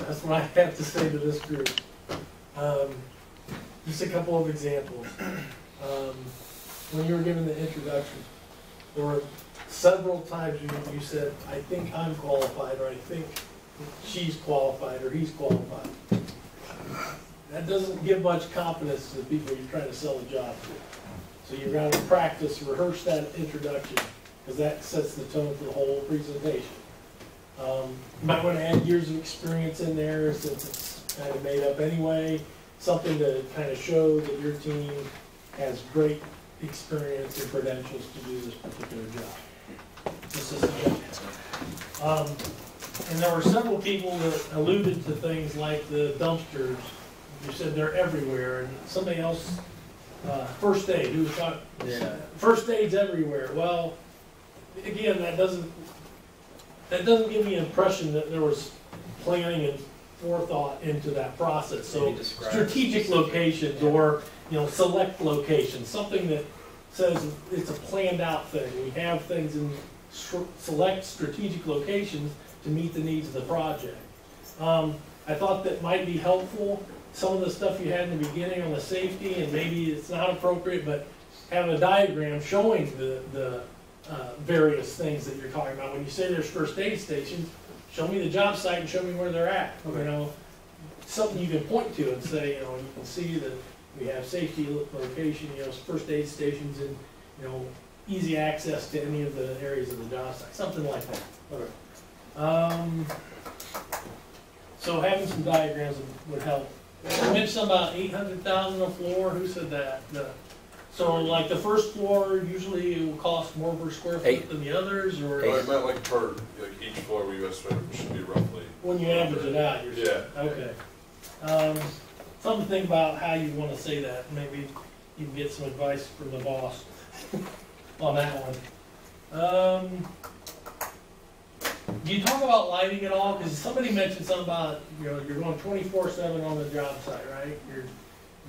That's what I have to say to this group. Just a couple of examples. When you were giving the introduction, there were several times you said, I think I'm qualified, or I think she's qualified, or he's qualified. That doesn't give much confidence to the people you're trying to sell a job to. So you're going to practice, rehearse that introduction, because that sets the tone for the whole presentation. You might want to add years of experience in there, since it's kind of made up anyway. Something to kind of show that your team has great experience and credentials to do this particular job. This is and there were several people that alluded to things like the dumpsters. You said they're everywhere, and somebody else, first aid, who thought, yeah, first aid's everywhere. Well, again, that doesn't give me an impression that there was planning and forethought into that process. So strategic locations, or select locations, something that says it's a planned out thing. We have things in select strategic locations to meet the needs of the project. I thought that might be helpful. Some of the stuff you had in the beginning on the safety, and maybe it's not appropriate, but have a diagram showing the various things that you're talking about. When you say there's first aid stations, show me the job site and show me where they're at. Okay. Something you can point to and say, you can see that we have safety location, first aid stations, and easy access to any of the areas of the job site, something like that. Okay. So having some diagrams would help. You mentioned about 800,000 a floor. Who said that? So like the first floor usually will cost more per square foot than the others, or I meant like per each floor we estimate should be roughly. When you average it out, you're saying. Yeah. Okay. Something to think about how you want to say that. Maybe you can get some advice from the boss on that one. Do you talk about lighting at all? Because somebody mentioned something about you're going 24/7 on the job site, right? You're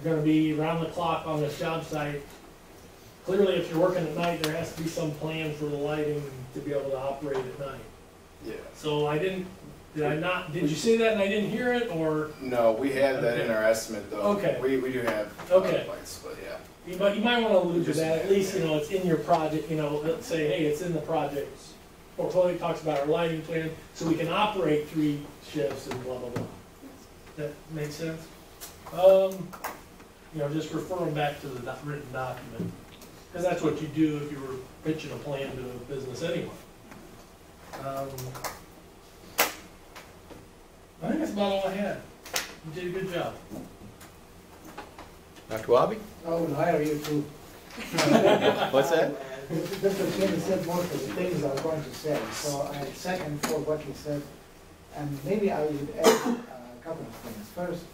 going to be around the clock on this job site. Clearly, if you're working at night, there has to be some plan for the lighting to be able to operate at night. Yeah. So did you say that and I didn't hear it, or? No, we have that in our estimate though. Okay. We do have lights, but yeah. You might want to allude to that, at least, it's in your project, let's say, hey, it's in the project portfolio, talks about our lighting plan, so we can operate 3 shifts and blah, blah, blah. That makes sense? Just refer them back to the written document, because that's what you do if you were pitching a plan to a business anyway. I think that's about all I had. You did a good job. Dr. Wabi? I would hire you to. What's that? Mr. Kenny said most of the things I was going to say, so I second for what he said, and maybe I would add a couple of things. First,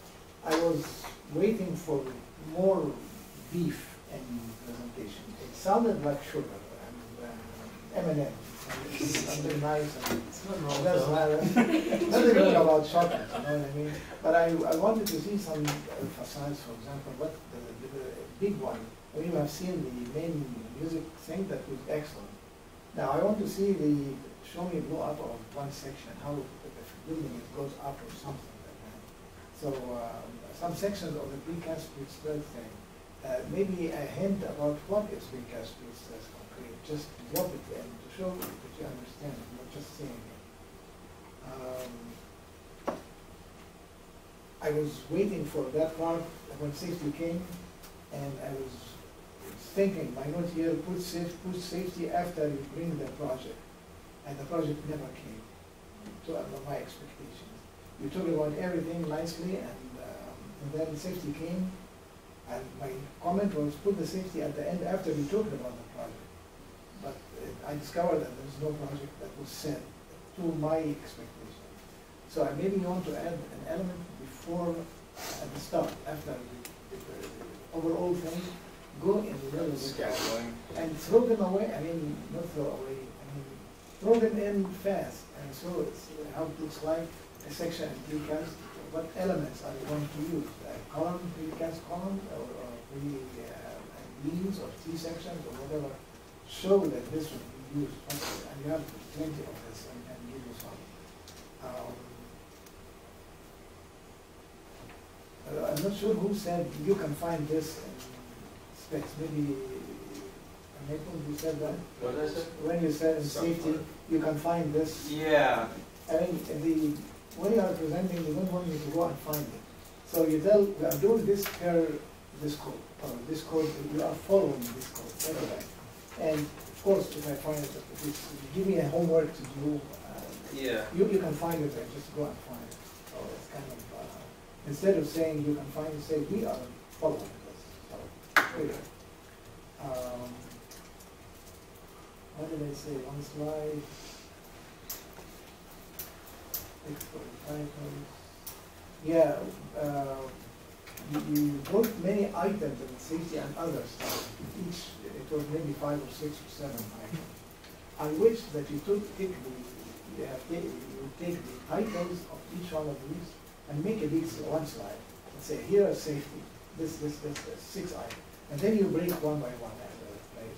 I was waiting for more beef in presentation. It sounded like sugar and M&M's, something nice, and that's nothing really about chocolate, you know what I mean? But I wanted to see some facades, for example, what the big one. When you have seen the main music thing, that was excellent. Now I want to see show me blow up of one section, how if a building it goes up or something like that. So some sections of the precast spread thing, maybe a hint about what is precast as concrete. Just drop it in to show that you understand, not just saying it. I was waiting for that part when safety came, and I was thinking, my note here, put safety after you bring the project. And the project never came to my expectations. You talked about everything nicely, and then safety came, and my comment was put the safety at the end after we talked about the project. But I discovered that there's no project that was set to my expectations. So maybe you want to add an element before, at the start, after the overall thing, go in the middle of the scheduling and throw them away. Not throw away. Throw them in fast, and so it's how it looks like a section and precast. What elements are you going to use? Column, precast column, or beams, or T sections, or whatever. Show that this will be used, and you have plenty of this, and give you some. not sure who said you can find this in specs. Maybe Nathan, you said that? What is it? When you said in safety, you can find this. Yeah. I mean, the way you are presenting, you don't want me to go and find it. So you tell, we are doing this per this code, or this code, we are following this code, everything. And of course, if I find it, if it's, give me a homework to do, you can find it and just go and find it. So it's kind of, instead of saying you can find it, say we are following this. So, okay. What did I say? One slide. Export titles. Yeah, you wrote many items in safety and other stuff. Each, it was maybe 5 or 6 or 7 items. I wish that you take the titles of each one of these and make it each one slide. And say, here are safety, this, 6 items. And then you break one by one.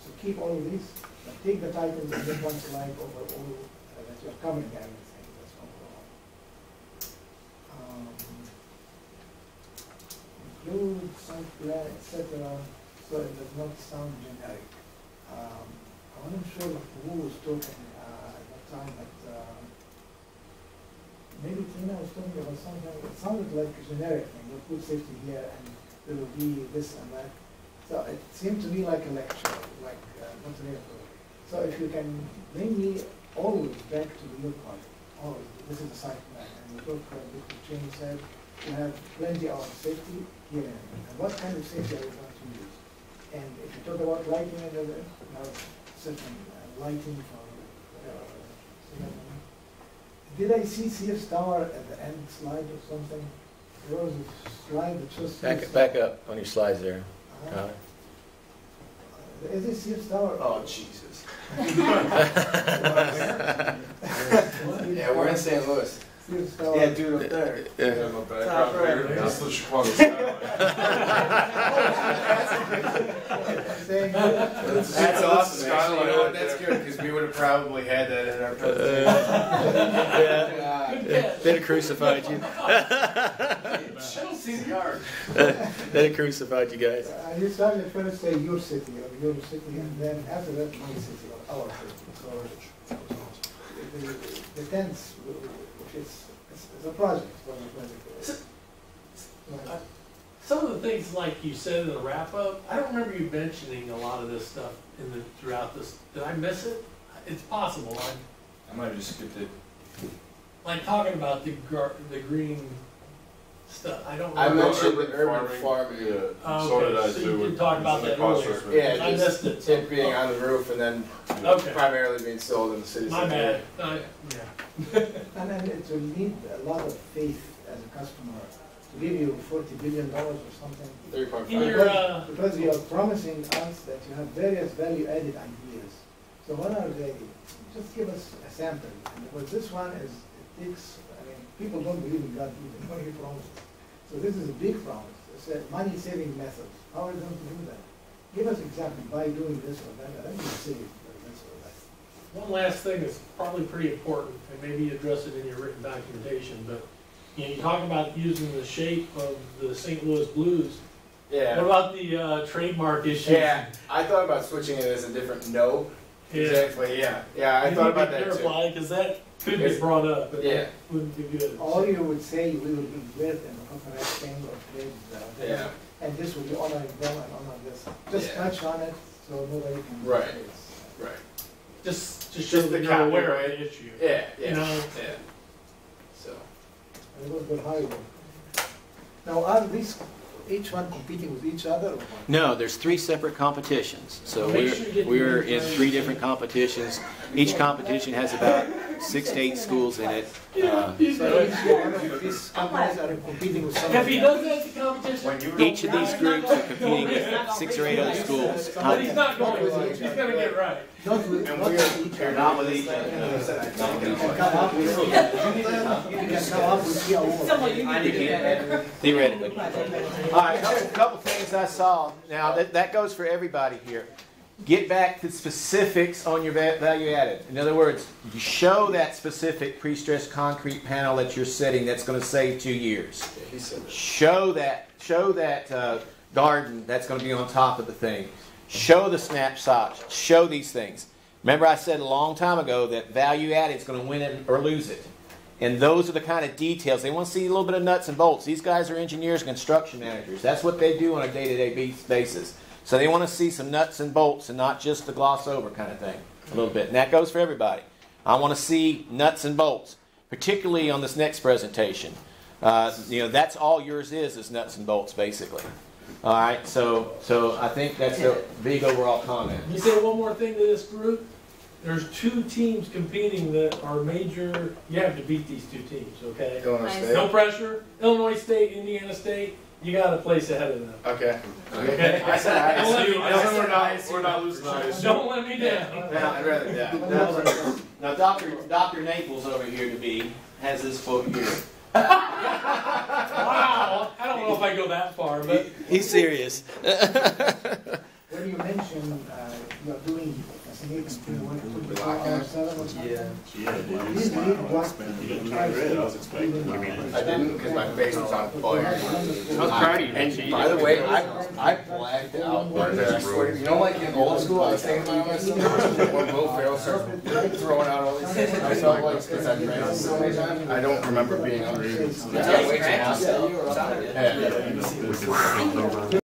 So keep all of these, but take the titles and make one slide over all that you're covering everything. That's no problem. Include site plan, etc. So it does not sound generic. I wasn't sure who was talking at that time, but maybe Tina was talking about something. It sounded like a generic thing. We'll put safety here, and there will be this and that. So it seemed to me like a lecture, like not real. So if you can bring me always back to the real part, always, this is the site plan, and we talk about Dr. Cheney said, you have plenty of safety here and what kind of safety are you going to use? And if you talk about lighting and other, you have certain lighting for did I see Sears Tower at the end slide or something? There was a slide that shows Back up on your slides there. Is it Sears Tower? Oh, Jesus. Yeah, we're in St. Louis. Sears Tower. Yeah, dude, up there. Yeah, in the background here, that's the Chicago skyline. That's awesome. Actually, you know what? That's good because we would have probably had that in our presentation. They'd have crucified you. I don't see the yard. They'd have crucified you guys. You started at first say your city or your city, and then after that my city or our city. So the tents, which is a project. Some of the things like you said in the wrap up, I don't remember you mentioning a lot of this stuff throughout this. Did I miss it? It's possible. I might have just skipped it. Like talking about the green stuff. I don't I remember. mentioned the urban farming. Yeah, Oh, so okay. did I So too. you did talk about that earlier. Yeah, I missed it. So. It being on the roof and then Okay. primarily being sold in the city My center. bad. Yeah. And then it will need a lot of faith as a customer to give you $40 billion or something. 3.5. In your, Because you are promising us that you have various value-added ideas. So what are they? Just give us a sample. Because this one is, it takes, I mean, people don't believe in God even when he promises. So this is a big promise. It's a money-saving method. How are we going to do that? Give us example by doing this or that. I think you save this or that. one last thing that's probably pretty important, and maybe address it in your written documentation, but you talk about using the shape of the St. Louis Blues. Yeah. What about the trademark issue? Yeah, I thought about switching it as a different no. Yeah. Exactly, yeah. Yeah, I thought about that too. Because that could get brought up, but Yeah. that wouldn't be good. All you would say, we will be with and copyright thing or trade, Yeah. and this will be honoring them and honor this. Just Yeah. touch on it so nobody can. Right. say it's- Right. Just to Just show the that you're aware of copyright. the issue. Yeah, yeah. You know? Yeah. So. And it was good highway. Now, are these each one competing with each other? Or what? No, there's 3 separate competitions. So Make sure you get we're the in 3 different competitions. Each competition has about 6 to 8 schools in it. So each one of these companies are competing with If he somebody. does that at the competition, Each of these groups are competing with 6 or 8 other schools. but he's not going to. He's going to get it right. Not with, And not we with each are other. not with each other. You can come up with, you can come up with 3 awards. Theoretically. All right, a couple things I saw. Now, that goes for everybody here. get back to specifics on your value added. In other words, you show that specific pre-stressed concrete panel that you're setting that's going to save 2 years. Show that garden that's going to be on top of the thing. Show the snapshots. Show these things. Remember I said a long time ago that value added is going to win it or lose it. And those are the kind of details. They want to see a little bit of nuts and bolts. These guys are engineers and construction managers. That's what they do on a day-to-day basis. So they want to see some nuts and bolts and not just the gloss over kind of thing a little bit. And that goes for everybody. I want to see nuts and bolts, particularly on this next presentation. That's all yours is nuts and bolts, basically. All right, so I think that's a big overall comment. You say one more thing to this group? There's 2 teams competing that are major. You have to beat these 2 teams, okay? Illinois State. No pressure. Illinois State, Indiana State. You got a place ahead of them. Okay. Okay. I said We're not losing ISU. Don't let me down. No, I'd rather Now, Dr. Naples over here to be has this quote here. Wow. I don't know if I go that far, but He's serious. When you mentioned you're doing fascinating thing, what 24/7 or something? Please read what I didn't because my face was on fire. I was proud of you. And by the way, I blacked out. You know, like in old school, I was thinking about myself. When Will Ferrell starts throwing out all these things, I felt like because I drank so many times, I don't remember being hungry. I got way too hot. Yeah.